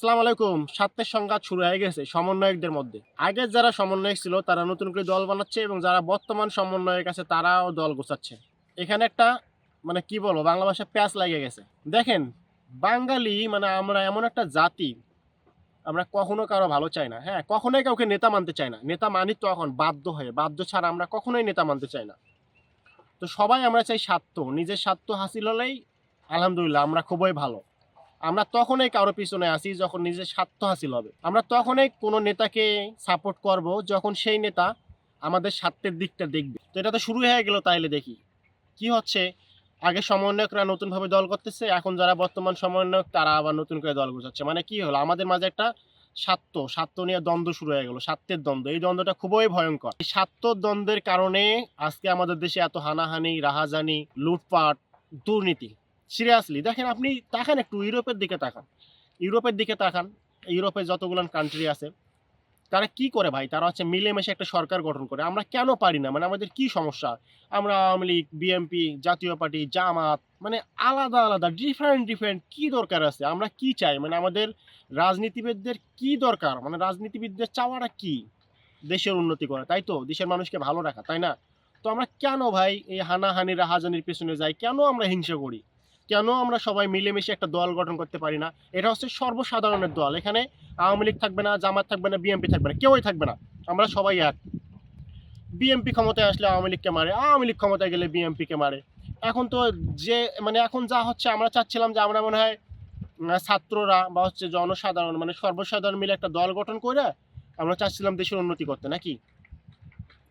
আসসালামু আলাইকুম। স্বার্থের সংঘাত শুরু হয়ে গেছে সমন্বয়কদের মধ্যে। আগের যারা সমন্বয়ক ছিল তারা নতুন করে দল বানাচ্ছে এবং যারা বর্তমান সমন্বয়ক আছে তারাও দল গোছাচ্ছে। এখানে একটা কি বলবো বাংলা ভাষায় প্যাঁচ লেগে গেছে। দেখেন, বাঙালি আমরা এমন একটা জাতি, আমরা কখনো কারো ভালো চাই না। হ্যাঁ, কখনোই কাউকে নেতা মানতে চাই না। নেতা মানি তখন বাধ্য হয়ে, বাধ্য ছাড়া আমরা কখনোই নেতা মানতে চাই না। তো সবাই আমরা চাই স্বার্থ, নিজের স্বার্থ হাসিল হলেই আলহামদুলিল্লাহ আমরা খুবই ভালো। আমরা তখনই কারো পিছনে আসি যখন নিজের স্বার্থ হাসিল হবে। আমরা তখনই কোনো নেতাকে সাপোর্ট করব যখন সেই নেতা আমাদের স্বার্থের দিকটা দেখবে। তো এটা তো শুরু হয়ে গেল, তাইলে দেখি কি হচ্ছে। আগে সমন্বয়করা নতুনভাবে দল করতেছে, এখন যারা বর্তমান সমন্বয়ক তারা আবার নতুন করে দল গোছাচ্ছে। কি হলো, আমাদের মাঝে একটা স্বার্থ নিয়ে দ্বন্দ্ব শুরু হয়ে গেল, স্বার্থের দ্বন্দ্ব। এই দ্বন্দ্বটা খুবই ভয়ঙ্কর। এই স্বার্থ দ্বন্দ্বের কারণে আজকে আমাদের দেশে এত হানাহানি, রাহাজানি, লুটপাট, দুর্নীতি। সিরিয়াসলি দেখেন, আপনি তাকান, একটু ইউরোপের দিকে তাকান। ইউরোপে যতগুলো কান্ট্রি আছে তারা কি করে ভাই? তারা মিলেমিশে একটা সরকার গঠন করে। আমরা কেন পারি না? আমাদের কি সমস্যা? আমরা আওয়ামী লীগ, বিএনপি, জাতীয় পার্টি, জামাত, আলাদা আলাদা ডিফারেন্ট কি দরকার আছে? আমরা কি চাই? আমাদের রাজনীতিবিদদের কি দরকার? রাজনীতিবিদদের চাওয়াটা কি? দেশের উন্নতি করা, তাই তো? দেশের মানুষকে ভালো রাখা, তাই না? তো আমরা কেন ভাই এই হানাহানি রাহাজানির পেছনে যাই? কেন আমরা হিংসা করি? কেন আমরা সবাই মিলেমিশে একটা দল গঠন করতে পারি না? এটা হচ্ছে সর্বসাধারণের দল। এখানে আওয়ামী লীগ থাকবে না, জামাত থাকবে না, বিএনপি থাকবে না, কেউই থাকবে না। আমরা সবাই এক। বিএনপি ক্ষমতায় আসলে আওয়ামী লীগকে মারে, আওয়ামী লীগ ক্ষমতায় গেলে বিএনপিকে মারে। এখন তো যে এখন যা হচ্ছে, আমরা চাচ্ছিলাম যে আমরা মনে হয় ছাত্ররা বা জনসাধারণ সর্বসাধারণ মিলে একটা দল গঠন করে আমরা চাচ্ছিলাম দেশের উন্নতি করতে, নাকি?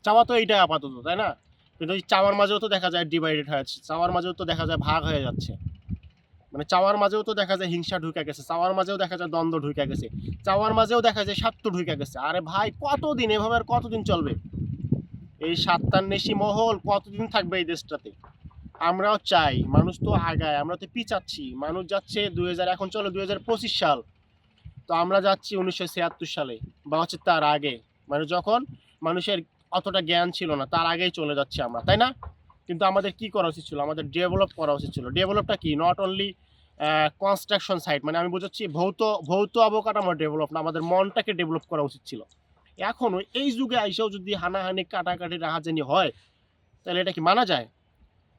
চাওয়া তো এইটাই আপাতত, তাই না? কিন্তু এই চাওয়ার মাঝেও তো দেখা যায় ডিভাইডেড হয়ে যাচ্ছে, চাওয়ার মাঝেও তো দেখা যায় ভাগ হয়ে যাচ্ছে। চাওয়ার মাঝেও তো দেখা যায় হিংসা ঢুকে গেছে, চাওয়ার মাঝেও দেখা যায় দ্বন্দ্ব ঢুকে গেছে, চাওয়ার মাঝেও দেখা যায় স্বার্থ ঢুকে গেছে। আরে ভাই, কতদিন এভাবে, আর কতদিন চলবে? এই স্বার্থান্বেষী মহল কতদিন থাকবে এই দেশটাতে? আমরাও চাই, মানুষ তো আগায়, আমরা তো পিছাচ্ছি। মানুষ যাচ্ছে 2000, এখন চলো 2025 সাল, তো আমরা যাচ্ছি 1976 সালে বা তার আগে। যখন মানুষের অতটা জ্ঞান ছিল না, তার আগেই চলে যাচ্ছি আমরা, তাই না? কিন্তু আমাদের কি করা উচিত ছিল? আমাদের ডেভেলপ করা উচিত ছিল। ডেভেলপটা কি? নট অনলি কনস্ট্রাকশন সাইট, আমি বুঝাচ্ছি ভৌত অবকাঠামো ডেভেলপ না, আমাদের মনটাকে ডেভেলপ করা উচিত ছিল। এখনও এই যুগে আইসেও যদি হানাহানি, কাটাকাটি, রাহাজানি হয়, তাহলে এটা কি মানা যায়?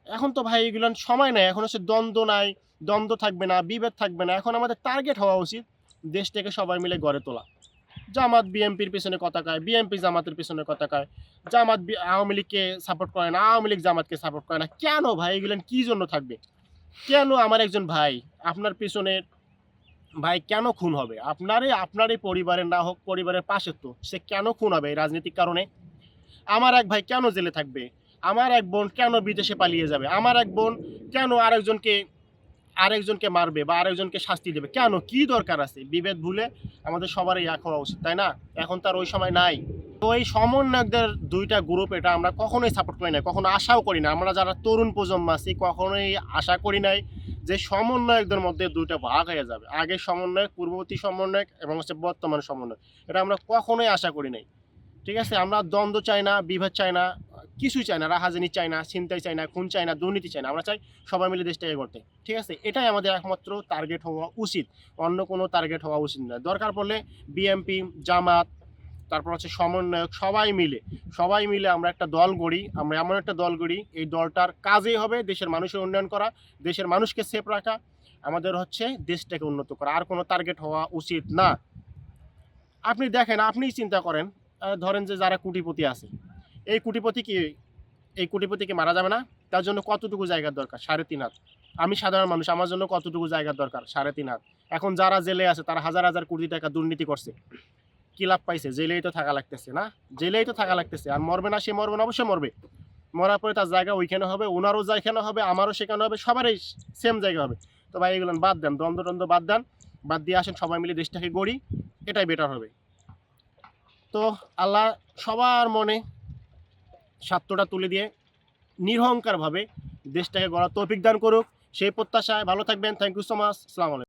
এখন তো ভাই এগুলো সময় নাই। এখন দ্বন্দ্ব নাই, দ্বন্দ্ব থাকবে না, বিভেদ থাকবে না। এখন আমাদের টার্গেট হওয়া উচিত দেশটাকে সবাই মিলে গড়ে তোলা। জামাত বিএনপির পেছনে কথা কয়, বিএনপি জামাতের পেছনে কথা কয়, জামাত আওয়ামী লীগকে সাপোর্ট করে না, আওয়ামী লীগ জামাতকে সাপোর্ট করে না। কেন ভাই এগুলো কি জন্য থাকবে? কেন আমার একজন ভাই আপনার পেছনে ভাই কেন খুন হবে? আপনারই পরিবারের না হোক, পরিবারের পাশে তো সে কেন খুন হবে এই রাজনৈতিক কারণে? আমার এক ভাই কেন জেলে থাকবে? আমার এক বোন কেন বিদেশে পালিয়ে যাবে? আমার এক বোন কেন আরেকজনকে মারবে বা আরেকজনকে শাস্তি দেবে? কেন? কি দরকার আছে? বিভেদ ভুলে আমাদের সবারই এক হওয়া উচিত, তাই না? এখন তার ওই সময় নাই। তো এই সমন্বয়কদের দুইটা গ্রুপ, এটা আমরা কখনোই সাপোর্ট করি না, কখনো আশাও করি না। আমরা যারা তরুণ প্রজন্ম আছি কখনোই আশা করি নাই যে সমন্বয়কদের মধ্যে দুইটা ভাগ হয়ে যাবে। আগে সমন্বয়ক, পূর্ববর্তী সমন্বয়ক এবং বর্তমান সমন্বয়ক, এটা আমরা কখনোই আশা করি নাই। ঠিক আছে, আমরা দ্বন্দ্ব চাই না, বিভেদ চাই না, কিছুই চাই না, রাহাজানি চাই না, ছিনতাই চাই না, খুন চাই না, দুর্নীতি চাই না। আমরা চাই সবাই মিলে দেশটাকে করতে। ঠিক আছে, এটাই আমাদের একমাত্র টার্গেট হওয়া উচিত। অন্য কোনো টার্গেট হওয়া উচিত না। দরকার পড়লে বিএনপি, জামাত, তারপর সমন্বয়ক, সবাই মিলে আমরা একটা দল গড়ি। আমরা এমন একটা দল গড়ি, এই দলটার কাজই হবে দেশের মানুষের উন্নয়ন করা, দেশের মানুষকে সেফ রাখা, আমাদের দেশটাকে উন্নত করা। আর কোনো টার্গেট হওয়া উচিত না। আপনি দেখেন, আপনিই চিন্তা করেন, ধরেন যে যারা কোটিপতি আছে, এই কোটিপতিকে মারা যাবে না? তার জন্য কতটুকু জায়গার দরকার? 3.5 হাত। আমি সাধারণ মানুষ, আমার জন্য কতটুকু জায়গার দরকার? 3.5 হাত। এখন যারা জেলে আছে তারা হাজার হাজার কোটি টাকা দুর্নীতি করছে, কি লাভ পাইছে? জেলেই তো থাকা লাগতেছে না? জেলেই তো থাকা লাগতেছে। আর মরবে না? সে মরবে না, অবশ্যই মরবে। মরার পরে তার জায়গা ওইখানে হবে, ওনারও যেখানে হবে, আমারও সেখানে হবে, সবারই সেম জায়গা হবে। তো ভাই এগুলো বাদ দেন, দ্বন্দ্ব বাদ দেন, বাদ দিয়ে আসেন সবাই মিলে দেশটাকে গড়ি, এটাই বেটার হবে। তো আল্লাহ সবার মনে স্বার্থটা তুলে দিয়ে নিরহংকারভাবে দেশটাকে গড়ার তৌফিক দান করুক, সেই প্রত্যাশায় ভালো থাকবেন। Thank you so much. আসসালামু আলাইকুম।